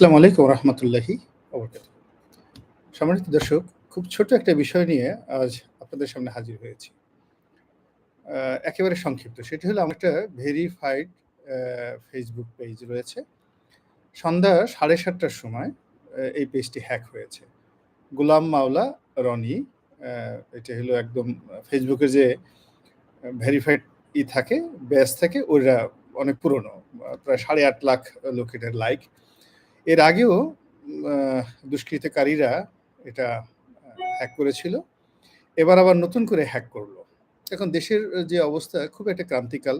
আসসালামু আলাইকুম রহমতুল্লাহি ওবরকাতুহু। সম্মানিত দর্শক, খুব ছোট একটা বিষয় নিয়ে আজ আপনাদের সামনে হাজির হয়েছি। আ একেবারে সংক্ষিপ্ত। সেটি হলো আমার একটা ভেরিফাইড অ্যা ফেসবুক পেজ রয়েছে। সন্ধ্যা ৭:৩০ টার সময় এই পেজটি হ্যাক হয়েছে। গোলাম মাওলা রনি, অ্যা এটা হলো একদম ফেসবুকে যে ভেরিফাইড থাকে, ব্যাজ থাকে, ওইটা অনেক পুরনো। প্রায় ৮.৫ লাখ লোক এটার লাইক। এর আগেও আ দুষ্কৃতকারীরা এটা হ্যাক করেছিল। এবার আবার নতুন করে হ্যাক করল। এখন দেশের যে অবস্থা খুব একটা ক্রান্তিকাল,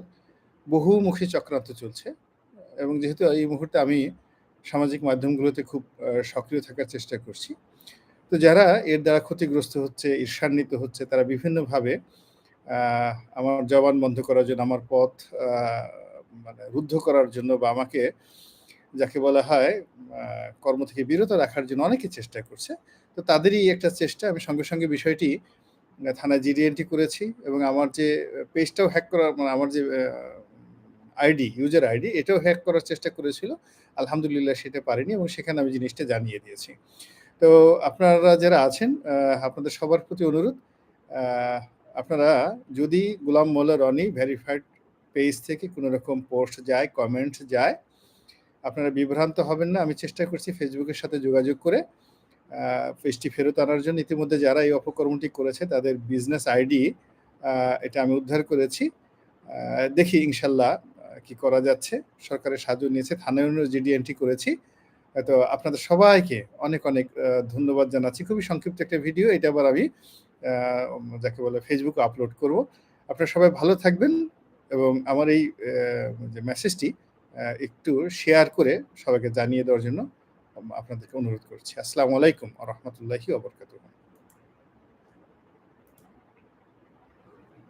বহুমুখী চক্রান্ত চলছে এবং যেহেতু এই মুহূর্তে আমি সামাজিক মাধ্যমগুলোতে খুব সক্রিয় থাকার চেষ্টা করছি। তো যারা এর দ্বারা ক্ষতিগ্রস্ত হচ্ছে, ঈর্ষান্বিত হচ্ছে, তারা বিভিন্নভাবে আ আমার জবান বন্ধ করার জন্য, আমার পথ আ মানে রুদ্ধ করার জন্য বা আমাকে যাকে বলা হয় আ কর্ম থেকে বিরত রাখার জন্য অনেকে চেষ্টা করছে। তো তাদেরই একটা চেষ্টা। আমি সঙ্গে সঙ্গে বিষয়টি থানায় জিডি এন্ট্রি করেছি এবং আমার যে পেজটাও হ্যাক করা মানে আমার যে আইডি, ইউজার আইডি এটাও হ্যাক করার চেষ্টা করেছিল। আলহামদুলিল্লাহ সেটা পারেনি এবং সেখানে আমি জিনিসটা জানিয়ে দিয়েছি। তো আপনারা যারা আছেন আপনাদের সবার প্রতি অনুরোধ, আ আপনারা যদি গোলাম মোল্লা রনি ভেরিফাইড পেজ থেকে কোন রকম পোস্ট যায়, কমেন্ট যায়, আপনারা বিভ্রান্ত হবেন না। আমি চেষ্টা করছি ফেসবুকের সাথে যোগাযোগ করে আ পেজটি ফেরত আনার জন্য। ইতিমধ্যে যারা এই অপকর্মটি করেছে তাদের বিজনেস আইডি আ এটা আমি উদ্ধার করেছি। আ দেখি ইনশাল্লাহ কি করা যাচ্ছে। সরকারের সাহায্য নিয়েছে। থানায়ও জিডি এন্ট্রি করেছি। তো আপনাদের সবাইকে অনেক ধন্যবাদ জানাচ্ছি। খুবই সংক্ষিপ্ত একটা ভিডিও। এটা আবার আমি আ যাকে বলে ফেসবুকে আপলোড করব। আপনারা সবাই ভালো থাকবেন এবং আমার এই যে মেসেজটি একটু শেয়ার করে সবাইকে জানিয়ে দেওয়ার জন্য আপনাদেরকে অনুরোধ করছি। আসসালামু আলাইকুম ওয়া রাহমাতুল্লাহি ওয়া বারাকাতুহু।